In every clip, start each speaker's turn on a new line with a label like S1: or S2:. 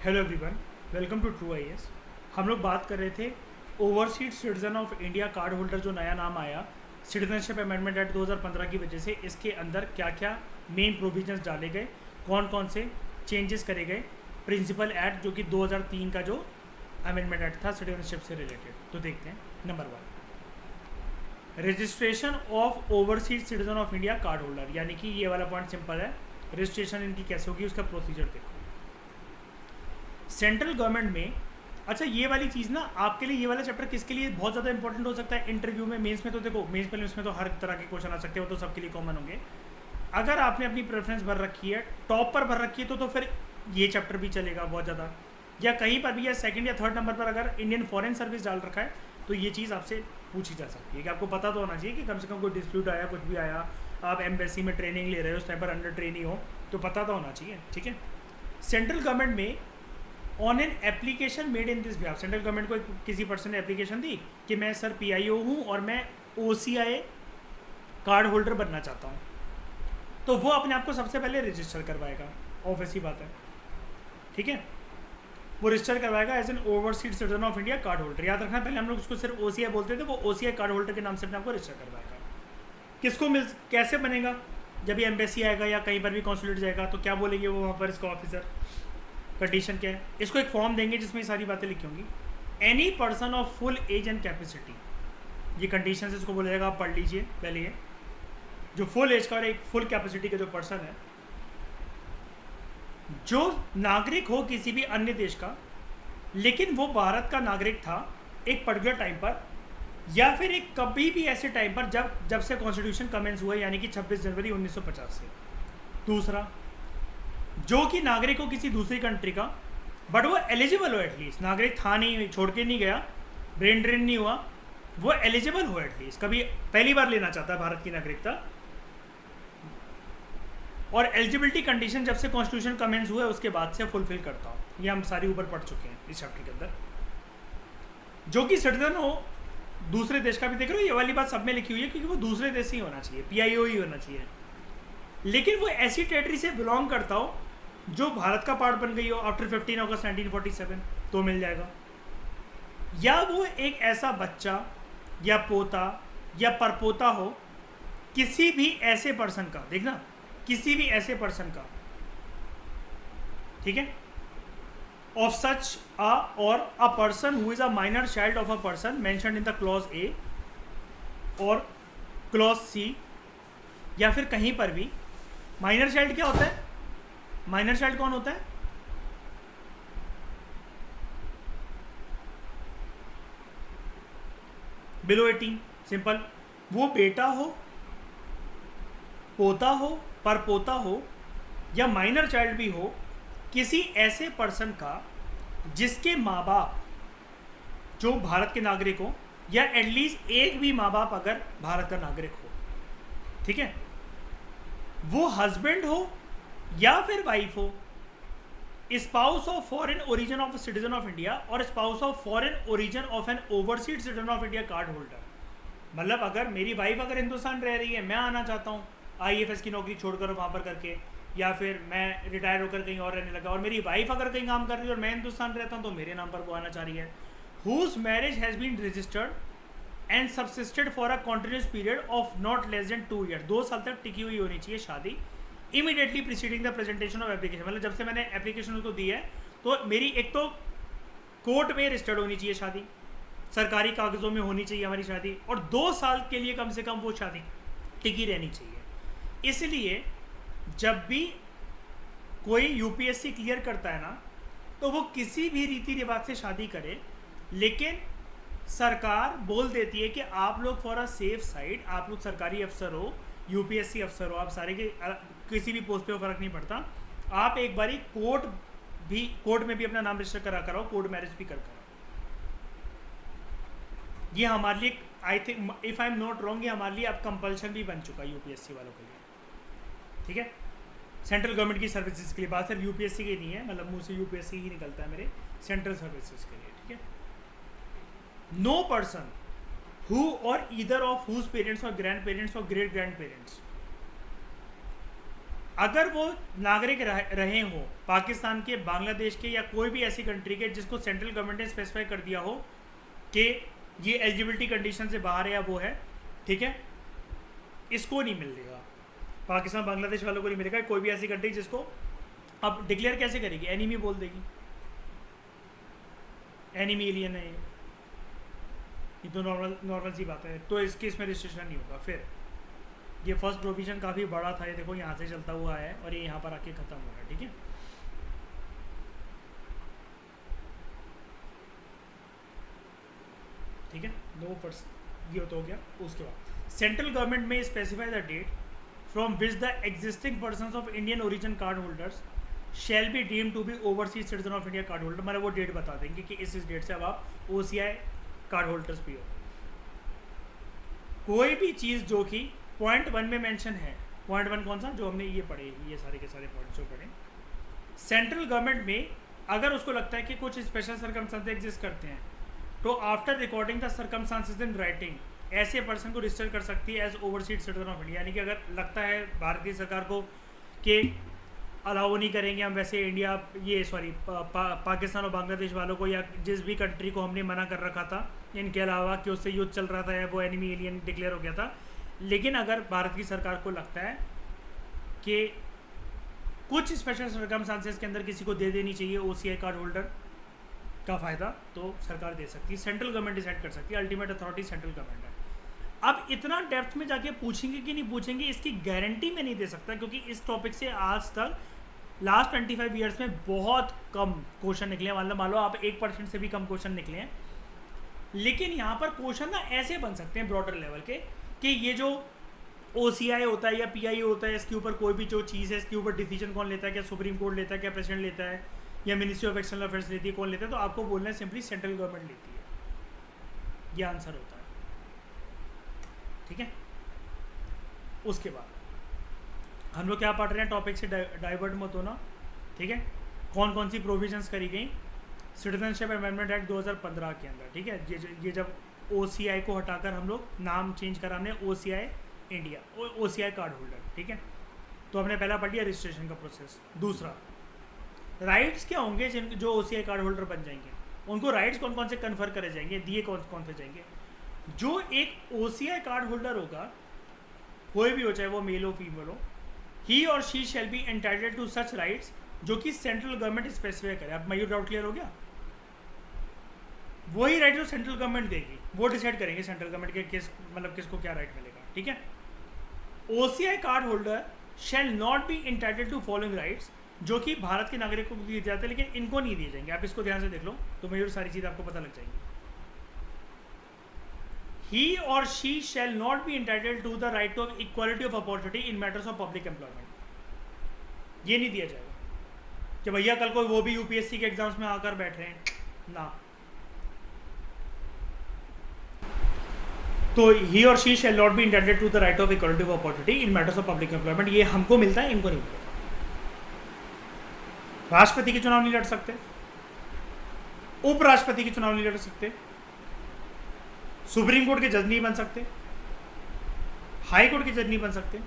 S1: Hello everyone, welcome to true IAS. हम लोग बात कर रहे थे overseas citizen of India card holder जो नया नाम आया सिटीजनशिप अमेंडमेंट एक्ट 2015 की वजह से, इसके अंदर क्या क्या मेन प्रोविजंस डाले गए, कौन कौन से चेंजेस करे गए। प्रिंसिपल एक्ट जो कि 2003 का जो अमेंडमेंट एक्ट था सिटीजनशिप से रिलेटेड, तो देखते हैं। Number 1, registration of overseas citizen of India card holder, यानी कि ये वाला पॉइंट सिंपल है। रजिस्ट्रेशन इनकी कैसे होगी, उसका प्रोसीजर देखो। सेंट्रल गवर्नमेंट में, अच्छा ये वाली चीज़ ना आपके लिए, ये वाला चैप्टर किसके लिए बहुत ज़्यादा इंपॉर्टेंट हो सकता है इंटरव्यू में, मेंस में। तो देखो मेंस प्रीलिम्स में तो हर तरह के क्वेश्चन आ सकते हो, तो सबके लिए कॉमन होंगे। अगर आपने अपनी प्रेफरेंस भर रखी है, टॉप पर भर रखी है, तो फिर ये चैप्टर भी चलेगा बहुत ज़्यादा। या कहीं पर भी, या सेकंड या थर्ड नंबर पर अगर इंडियन फॉरेन सर्विस डाल रखा है, तो ये चीज़ आपसे पूछी जा सकती है कि आपको पता तो होना चाहिए कि कम से कम कोई डिस्प्यूट आया, कुछ भी आया, आप एम्बेसी में ट्रेनिंग ले रहे हो, उस टाइम पर अंडर ट्रेनिंग हो, तो पता तो होना चाहिए। ठीक है। सेंट्रल गवर्नमेंट में on an application made in this behalf, central government को किसी पर्सन ने एप्लीकेशन दी कि मैं सर पीआईओ हूँ और मैं ओसीआई कार्ड होल्डर बनना चाहता हूँ, तो वो अपने आप को सबसे पहले रजिस्टर करवाएगा। ऑब्वियस ही बात है। ठीक है। वो रजिस्टर करवाएगा as an overseas citizen of India card holder. याद रखना, पहले हम लोग उसको सिर्फ ओसीआई बोलते थे, वो ओसीआई कार्ड होल्डर के नाम से अपने आपको रजिस्टर करवाएगा। किसको मिल, कैसे बनेगा? जब भी एम्बेसी आएगा या कहीं पर भी कॉन्सुलेट जाएगा, तो क्या बोलेंगे वो वहाँ पर इसका ऑफिसर, कंडीशन क्या है, इसको एक फॉर्म देंगे जिसमें ये सारी बातें लिखी होंगी। Any person of full age and capacity, ये कंडीशन इसको बोला जाएगा, आप पढ़ लीजिए पहले। ये जो फुल एज का और एक फुल कैपेसिटी का जो पर्सन है, जो नागरिक हो किसी भी अन्य देश का, लेकिन वो भारत का नागरिक था एक पर्टिकुलर टाइम पर, या फिर एक कभी भी ऐसे टाइम पर जब से कॉन्स्टिट्यूशन कमेंस हुआ, यानी कि 26 जनवरी 1950 से। दूसरा, जो कि नागरिक हो किसी दूसरी कंट्री का, बट वो एलिजिबल हो, एटलीस्ट नागरिक था नहीं, छोड़ के नहीं गया, ब्रेन ड्रेन नहीं हुआ, वो एलिजिबल हो, एटलीस्ट कभी पहली बार लेना चाहता है भारत की नागरिकता। और एलिजिबिलिटी कंडीशन जब से कॉन्स्टिट्यूशन कमेंस हुआ है उसके बाद से फुलफिल करता हूँ। ये हम सारी ऊपर पढ़ चुके हैं इस चैप्टर के अंदर। जो कि सिटीजन हो दूसरे देश का भी, देख रहे हो ये वाली बात सब में लिखी हुई है, क्योंकि वो दूसरे देश से ही होना चाहिए, पीआईओ ही होना चाहिए, लेकिन वो ऐसी टेरिटरी से बिलोंग करता हो जो भारत का पार्ट बन गई हो आफ्टर 15 अगस्त 1947, तो मिल जाएगा। या वो एक ऐसा बच्चा या पोता या परपोता हो किसी भी ऐसे पर्सन का, देखना, किसी भी ऐसे पर्सन का, ठीक है, ऑफ सच अ और a person who is a minor child of a person mentioned in the clause A और क्लॉज सी, या फिर कहीं पर भी। माइनर चाइल्ड क्या होता है? माइनर चाइल्ड कौन होता है? Below 18, simple. वो बेटा हो, पोता हो, परपोता हो, या माइनर चाइल्ड भी हो किसी ऐसे पर्सन का जिसके माँ बाप जो भारत के नागरिक हो, या एटलीस्ट एक भी माँ बाप अगर भारत का नागरिक हो, ठीक है, वो हस्बैंड हो या फिर वाइफ हो, spouse of foreign origin of citizen of India और spouse of foreign origin of an overseas citizen of India card holder. मतलब अगर मेरी वाइफ अगर हिंदुस्तान रह रही है, मैं आना चाहता हूँ आईएफएस की नौकरी छोड़कर वहाँ पर करके, या फिर मैं रिटायर होकर कहीं और रहने लगा, और मेरी वाइफ अगर कहीं काम कर रही है और मैं हिंदुस्तान रहता हूँ, तो मेरे नाम पर वो आना चाह रही है। Whose marriage has been registered and subsisted for a continuous period of not less than 2 year, 2 साल तक टिकी हुई होनी चाहिए शादी, immediately preceding the presentation of application. मतलब जब से मैंने एप्लीकेशन उसको दी है, तो मेरी एक तो कोर्ट में रजिस्टर्ड होनी चाहिए शादी, सरकारी कागजों में होनी चाहिए हमारी शादी, और 2 साल के लिए कम से कम वो शादी टिकी रहनी चाहिए। इसलिए जब भी कोई यूपीएससी क्लियर करता है ना, तो वो किसी भी रीति रिवाज से शादी करे, लेकिन सरकार बोल देती है कि आप लोग फॉर अ सेफ साइड, आप लोग सरकारी अफसर हो, यूपीएससी अफसर हो, आप सारे के किसी भी पोस्ट पे फर्क नहीं पड़ता, आप एक बारी कोर्ट में भी अपना नाम रजिस्टर करा कराओ, कोर्ट मैरिज भी कर कराओ। ये हमारे लिए, I think if I am not wrong, ये हमारे लिए अब कंपल्शन भी बन चुका है यूपीएससी वालों के लिए। ठीक है, सेंट्रल गवर्नमेंट की सर्विसेज के लिए, बात सिर्फ यूपीएससी की नहीं है, मतलब मुंह से यूपीएससी ही निकलता है मेरे, सेंट्रल सर्विसेज के लिए। ठीक है। नो पर्सन हु और ईदर ऑफ हुज पेरेंट्स और ग्रैंड पेरेंट्स और ग्रेट ग्रैंड पेरेंट्स अगर वो नागरिक रहे हो पाकिस्तान के, बांग्लादेश के या कोई भी ऐसी कंट्री के जिसको सेंट्रल गवर्नमेंट ने स्पेसिफाई कर दिया हो कि ये एलिजिबिलिटी कंडीशन से बाहर है या वो है, ठीक है, इसको नहीं मिलेगा। पाकिस्तान बांग्लादेश वालों को नहीं मिलेगा। कोई भी ऐसी कंट्री जिसको अब डिक्लेयर कैसे करेगी, एनिमी बोल देगी, एनिमी एलियन है ये तो नॉर्मल सी बात है। तो इसके इसमें रजिस्ट्रेशन नहीं होगा। फिर ये फर्स्ट प्रोविजन काफ़ी बड़ा था, ये देखो यहाँ से चलता हुआ है और ये यहाँ पर आके ख़त्म हो गया, ठीक है। ठीक है, नो पर्सन ये तो हो गया। उसके बाद सेंट्रल गवर्नमेंट में specify the date from which the existing person of Indian origin card holders shall be deem to be overseas citizen of India card holder. मतलब वो डेट बता देंगे कि इस डेट से अब आप OCI कार्ड होल्डर्स भी हो। कोई भी चीज़ जो कि पॉइंट 1 में मेंशन है, पॉइंट 1 कौन सा, जो हमने ये पढ़े, ये सारे के सारे पॉइंट्स जो पढ़े, सेंट्रल गवर्नमेंट में अगर उसको लगता है कि कुछ स्पेशल सर्कमस्टांसेस एग्जिस्ट करते हैं तो after recording the circumstances in writing ऐसे पर्सन को रजिस्टर कर सकती है as overseas citizen of India. यानी कि अगर लगता है भारतीय सरकार को कि अलाउ नहीं करेंगे हम वैसे इंडिया ये पाकिस्तान और बांग्लादेश वालों को या जिस भी कंट्री को हमने मना कर रखा था इनके अलावा कि उससे युद्ध चल रहा था या वो एनिमी एलियन डिक्लेयर हो गया था, लेकिन अगर भारत की सरकार को लगता है कि कुछ स्पेशल सर्कमस्टांसेस के अंदर किसी को दे देनी चाहिए OCI कार्ड होल्डर का फ़ायदा, तो सरकार दे सकती है। सेंट्रल गवर्नमेंट डिसाइड कर सकती है, अल्टीमेट अथॉरिटी सेंट्रल गवर्नमेंट है। अब इतना डेप्थ में जाके पूछेंगे कि नहीं पूछेंगे इसकी गारंटी मैं नहीं दे सकता, क्योंकि इस टॉपिक से आज तक लास्ट 25 ईयर्स में बहुत कम क्वेश्चन निकले हैं। मान लो आप 1% से भी कम क्वेश्चन निकले हैं, लेकिन यहाँ पर क्वेश्चन ना ऐसे बन सकते हैं ब्रॉडर लेवल के कि ये जो OCI होता है या PI होता है, इसके ऊपर कोई भी जो चीज़ है इसके ऊपर डिसीजन कौन लेता है, क्या सुप्रीम कोर्ट लेता है, क्या प्रेसिडेंट लेता है, या मिनिस्ट्री ऑफ एक्सटर्नल अफेयर्स लेती है, कौन लेता है, तो आपको बोलना है सिंपली सेंट्रल गवर्नमेंट लेती है, ये आंसर होता है। ठीक है, उसके बाद हम लोग क्या पढ़ रहे हैं, टॉपिक से डाइवर्ट मत होना। ठीक है, कौन कौन सी प्रोविजंस करी गई सिटीजनशिप अमेंडमेंट एक्ट 2015 के अंदर। ठीक है, ये जब OCI को हटाकर हम लोग नाम चेंज करा हमने OCI India, OCI card holder. ठीक है, तो हमने पहला पढ़ लिया रजिस्ट्रेशन का प्रोसेस। दूसरा, राइट्स क्या होंगे जो OCI कार्ड होल्डर बन जाएंगे, उनको राइट्स कौन कौन से कन्फर करे जाएंगे, दिए कौन कौन से जाएंगे। जो एक OCI कार्ड होल्डर होगा, कोई भी हो, चाहे वो मेल हो फीमेल हो, ही और she shall be entitled to such rights जो कि सेंट्रल गवर्नमेंट स्पेसिफाई करे। अब मयूर डाउट क्लियर हो गया, वही राइट जो सेंट्रल गवर्नमेंट देगी वो डिसाइड करेंगे सेंट्रल गवर्नमेंट के किसको क्या राइट मिलेगा। ठीक है, OCI card holder shall not be entitled to following rights जो कि भारत के नागरिकों को दिए जाते हैं लेकिन इनको नहीं दिए जाएंगे। आप इसको ध्यान से देख लो तो मयूर सारी चीज़ आपको पता लग जाएंगी। He or she shall not be entitled to the right to equality of opportunity in matters of public employment। ये नहीं दिया जाएगा कि भैया कल को वो भी UPSC के एग्जाम्स में आकर बैठ रहे हैं ना। तो he or she shall not be entitled to the right of equality of opportunity in matters of public employment। ये हमको मिलता है, इनको नहीं मिलता। राष्ट्रपति के चुनाव नहीं लड़ सकते, उपराष्ट्रपति के चुनाव नहीं लड़ सकते, सुप्रीम कोर्ट के जज नहीं बन सकते, हाई कोर्ट के जज नहीं बन सकते।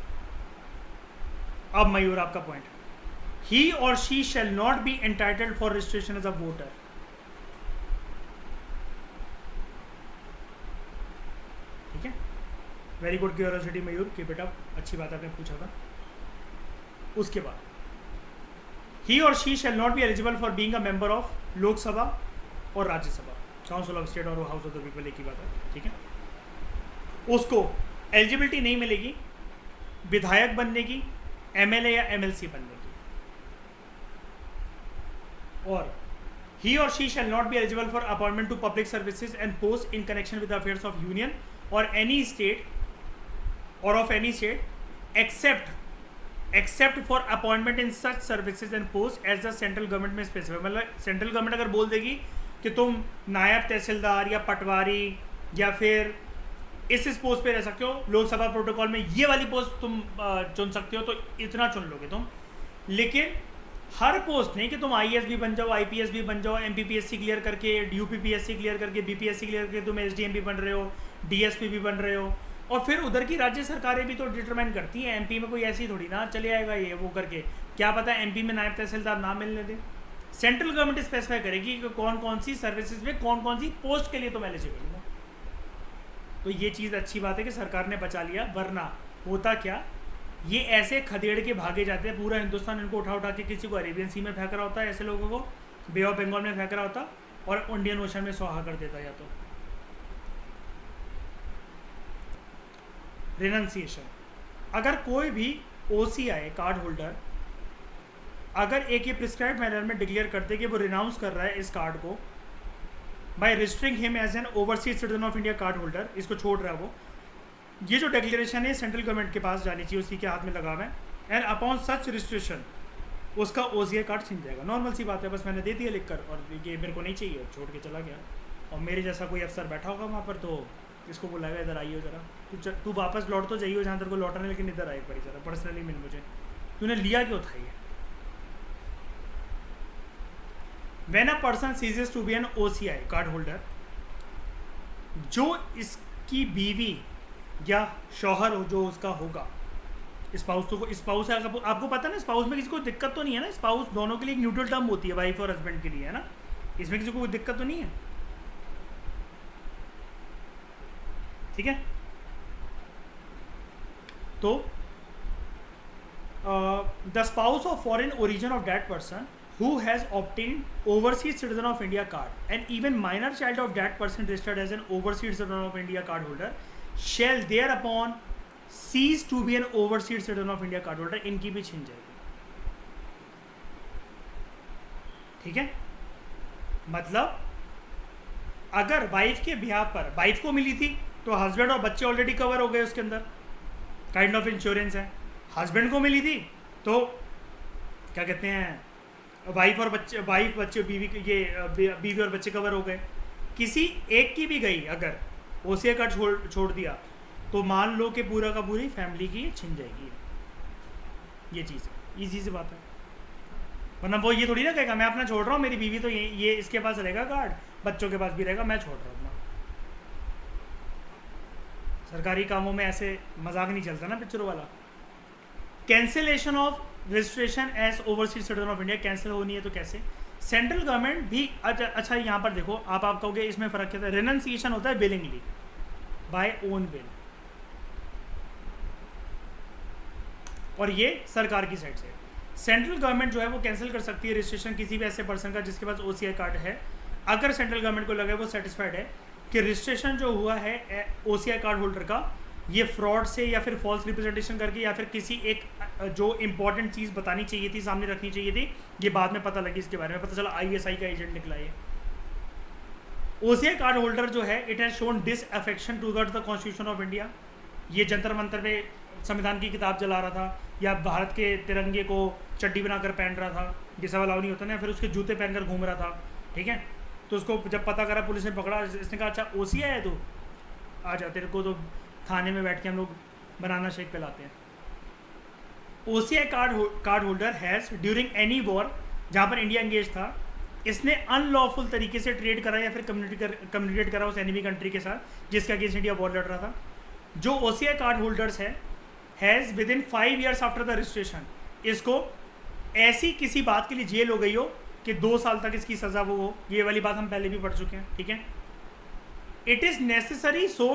S1: अब मयूर आपका पॉइंट, ही और she shall not be entitled for registration as a voter. ठीक है, very good curiosity Mayur, keep it up, अच्छी बात आपने पूछा था। उसके बाद ही और she shall not be eligible for being a member of Lok Sabha और राज्यसभा, काउंसिल ऑफ स्टेट और हाउस ऑफ द पीपल, एक ही बात है। ठीक है, उसको एलिजिबिलिटी नहीं मिलेगी विधायक बनने की, MLA या MLC बनने की। और ही और she shall not be eligible for appointment to public services and post in connection with affairs of union और एनी स्टेट और of any state except for appointment in such services and post as the central government में specify. मतलब central government अगर बोल देगी कि तुम नायब तहसीलदार या पटवारी या फिर इस पोस्ट पे रह सकते हो, लोकसभा प्रोटोकॉल में ये वाली पोस्ट तुम चुन सकते हो, तो इतना चुन लोगे तुम। लेकिन हर पोस्ट नहीं कि तुम IAS भी बन जाओ, IPS भी बन जाओ, MPPSC क्लियर करके, UPPSC क्लियर करके, BPSC क्लियर करके तुम SDM भी बन रहे हो, DSP भी बन रहे हो, और फिर उधर की राज्य सरकारें भी तो डिटरमाइन करती हैं। एमपी में कोई ऐसी थोड़ी ना चले आएगा ये वो करके, क्या पता एमपी में नायब तहसीलदार ना मिलने दे। सेंट्रल गवर्नमेंट स्पेसिफाई करेगी कि कौन कौन सी सर्विसेज में कौन कौन सी पोस्ट के लिए तुम एलिजिबल हो। तो ये चीज़ अच्छी बात है कि सरकार ने बचा लिया, वरना होता क्या, ये ऐसे खदेड़ के भागे जाते हैं, पूरा हिंदुस्तान इनको उठा उठा के किसी को अरेबियन सी में फेंक रहा होता है, ऐसे लोगों को बे ऑफ बंगाल में फेंक रहा होता और इंडियन ओशन में सुहा कर देता। या तो रिनंसिएशन, अगर कोई भी OCI कार्ड होल्डर अगर एक ये प्रिस्क्राइब मैनर में डिक्लेयर करते कि वो रिनाउंस कर रहा है इस कार्ड को by registering him as an overseas citizen of India card holder, इसको छोड़ रहा है वो, ये जो डिक्लेरेशन है सेंट्रल गवर्नमेंट के पास जानी चाहिए, उसी के हाथ में लगा हुआ है। एंड अपॉन सच रजिस्ट्रेशन उसका OCI कार्ड छिन जाएगा। नॉर्मल सी बात है, बस मैंने दे दिया लिख कर और ये मेरे को नहीं चाहिए, छोड़ के चला गया। और मेरे जैसा कोई अफसर बैठा होगा वहाँ पर तो इसको बुलाएगा, इधर आइए ज़रा, तू वापस लौट तो जाइए जहाँ तेरे को लौटाने, लेकिन इधर आए पड़ी ज़रा पर्सनली मिल मुझे, तूने लिया क्यों था ये। When a person ceases to be an OCI card holder, जो इसकी बीवी या शौहर हो जो उसका होगा, स्पाउस, तो स्पाउस है, आपको पता है ना स्पाउस में किसी को दिक्कत तो नहीं है ना, स्पाउस दोनों के लिए एक न्यूट्रल टर्म होती है, वाइफ और हस्बैंड के लिए, है ना, इसमें किसी को कोई दिक्कत तो नहीं है, ठीक है। तो the spouse of foreign origin of that person who has obtained overseas citizen of India card and even minor child of that person registered as an overseas citizen of India card holder shall thereupon cease to be an overseas citizen of India card holder, इनकी भी छिन जाएगी, ठीक है। मतलब अगर wife के ब्याह पर वाइफ को मिली थी तो हस्बैंड और बच्चे ऑलरेडी कवर हो गए उसके अंदर, काइंड ऑफ इंश्योरेंस है। हस्बैंड को मिली थी तो क्या कहते हैं, वाइफ बच्चे बीवी, ये बीवी और बच्चे कवर हो गए। किसी एक की भी गई अगर OCI कार्ड छोड़ दिया तो मान लो कि पूरा का पूरी फैमिली की छिन जाएगी, ये चीज़ ईजी सी बात है। वरना वो ये थोड़ी ना कहेगा मैं अपना छोड़ रहा हूँ, मेरी बीवी तो ये इसके पास रहेगा कार्ड, बच्चों के पास भी रहेगा, मैं छोड़ रहा हूँ अपना। सरकारी कामों में ऐसे मजाक नहीं चलता ना पिक्चरों वाला। Cancellation of registration as overseas citizen of India cancel होनी है तो कैसे, सेंट्रल गवर्नमेंट भी अच्छा यहाँ पर देखो, आप कहोगे इसमें फ़र्क क्या है। रिनंसिएशन होता है विलिंगली, बाय ओन विल, और ये सरकार की साइड से। सेंट्रल गवर्नमेंट जो है वो कैंसिल कर सकती है रजिस्ट्रेशन किसी भी ऐसे पर्सन का जिसके पास OCI कार्ड है, अगर सेंट्रल गवर्नमेंट को लगे वो सेटिस्फाइड है कि रजिस्ट्रेशन जो हुआ है OCI कार्ड होल्डर का ये फ्रॉड से या फिर फॉल्स रिप्रेजेंटेशन करके या फिर किसी एक जो इंपॉर्टेंट चीज़ बतानी चाहिए थी, सामने रखनी चाहिए थी, ये बाद में पता लगी, इसके बारे में पता चला ISI का एजेंट निकला ये। OCI कार्ड होल्डर जो है it has shown disaffection towards the constitution of India, ये जंतर मंतर पे संविधान की किताब जला रहा था या भारत के तिरंगे को चड्डी बनाकर पहन रहा था, ये सब अलाउ नहीं होता ना, फिर उसके जूते पहनकर घूम रहा था, ठीक है। तो उसको जब पता करा पुलिस ने पकड़ा, इसने कहा अच्छा OCI है तो आ जा, तेरे को तो थाने में बैठ के हम लोग बनाना शेक पिलाते हैं। OCI card holder has during any war, जहाँ पर इंडिया एंगेज था, इसने अनलॉफुल तरीके से ट्रेड करा या फिर कम्युनिकेट करा उस एनिमी कंट्री के साथ जिसके अगेंस्ट इंडिया वॉर लड़ रहा था। जो OCI कार्ड होल्डर्स है has with in 5 years after the registration, इसको ऐसी किसी बात के लिए जेल हो गई हो कि 2 साल तक इसकी सज़ा वो हो, ये वाली बात हम पहले भी पढ़ चुके हैं, ठीक है। It is necessary so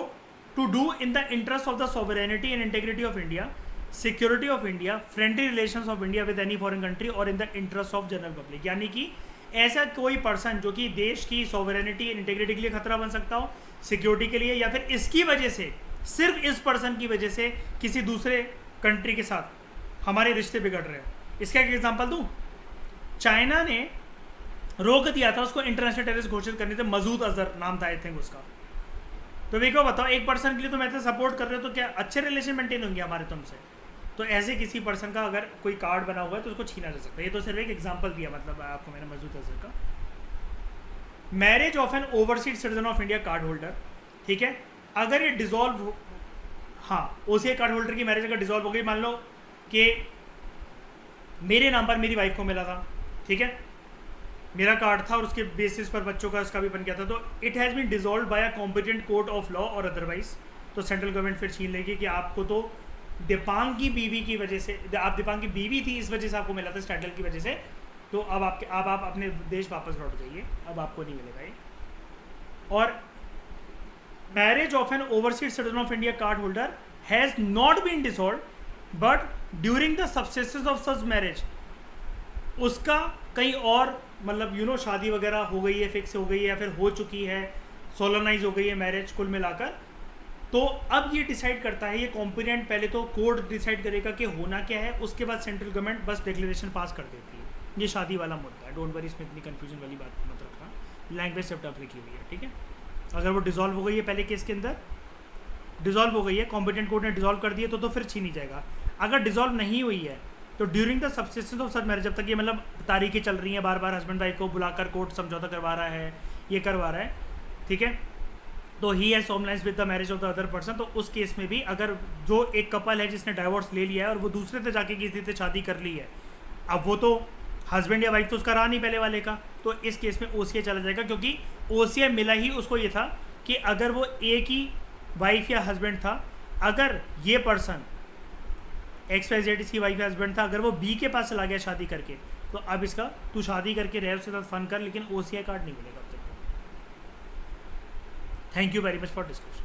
S1: to do in the interest of the sovereignty and integrity of India, security of India, friendly relations of India with any foreign country और in the interest of general public. यानी कि ऐसा कोई person जो कि देश की sovereignty and integrity के लिए खतरा बन सकता हो, सिक्योरिटी के लिए, या फिर इसकी वजह से, सिर्फ इस पर्सन की वजह से किसी दूसरे कंट्री के साथ हमारे रिश्ते बिगड़ रहे हैं। इसका एक एग्जांपल दूं, चाइना ने रोक दिया था उसको इंटरनेशनल टेररिस्ट घोषित करने से, मसूद अजहर नाम था आई थिंक उसका। तो देखो बताओ, एक पर्सन के लिए तुम ऐसे सपोर्ट कर रहे हो तो क्या अच्छे रिलेशन मेंटेन होंगे हमारे तुमसे? तो ऐसे किसी पर्सन का अगर कोई कार्ड बना हुआ है तो उसको छीना जा सकता है। ये तो सिर्फ एक एग्जांपल दिया, मतलब आपको मैंने मसूद अजहर का। Marriage of an overseas citizen of India card holder, ठीक है, अगर ये डिजॉल्व हो, हाँ OCI कार्ड होल्डर की मैरिज अगर डिजॉल्व हो गई, मान लो कि मेरे नाम पर मेरी वाइफ को मिला था, ठीक है, मेरा कार्ड था और उसके बेसिस पर बच्चों का इसका भी बन गया था, तो it has been dissolve by a competent court of law और अदरवाइज, तो सेंट्रल गवर्नमेंट फिर छीन लेगी कि आपको तो दीपांग की बीवी की वजह से, आप दीपांग की बीवी थी इस वजह से आपको मिला था स्टैंडल की वजह से, तो अब आप अपने देश वापस लौट जाइए, अब आपको नहीं मिलेगा ये। और marriage of an overseas citizen of India card holder has not been dissolve but during the subsistence of such marriage, उसका कहीं और मतलब शादी वगैरह हो गई है, फिक्स हो गई है या फिर हो चुकी है, सोलनाइज हो गई है मैरिज कुल मिलाकर, तो अब ये डिसाइड करता है, ये कॉम्पिटेंट पहले तो कोर्ट डिसाइड करेगा कि होना क्या है, उसके बाद सेंट्रल गवर्नमेंट बस डिक्लेरेशन पास कर देती है। ये शादी वाला मुद्दा है, डोंट वरी, इसमें इतनी कंफ्यूजन वाली बात मत रखना, लैंग्वेज सेफ्ट आप लिखी हुई है, ठीक है। अगर वो डिसॉल्व हो गई है पहले केस के अंदर, डिसॉल्व हो गई है, कॉम्पिटेंट कोर्ट ने डिसॉल्व कर दिया तो फिर छीनी जाएगा। अगर डिसॉल्व नहीं हुई है तो during the subsistence of such marriage, जब तक ये मतलब तारीखें चल रही हैं, बार बार हस्बैंड वाइफ को बुलाकर कोर्ट समझौता करवा रहा है, ये करवा रहा है, ठीक है, तो ही हैज सोमलाइज with the marriage of the other person, तो उस केस में भी अगर जो एक कपल है जिसने डाइवोर्स ले लिया है और वो दूसरे से जाके किसी से शादी कर ली है, अब वो तो हस्बैंड या वाइफ तो उसका रहा नहीं पहले वाले का, तो इस केस में ओसीआई चला जाएगा, क्योंकि ओसीआई मिला ही उसको ये था कि अगर वो एक ही वाइफ या हस्बैंड था, अगर ये पर्सन XYZ इसकी वाइफ या हस्बैंड था, अगर वो बी के पास चला गया शादी करके, तो अब इसका तू शादी करके रह उसके साथ फन कर, लेकिन ओसीआई कार्ड नहीं मिलेगा अब तक। Thank you very much for discussion.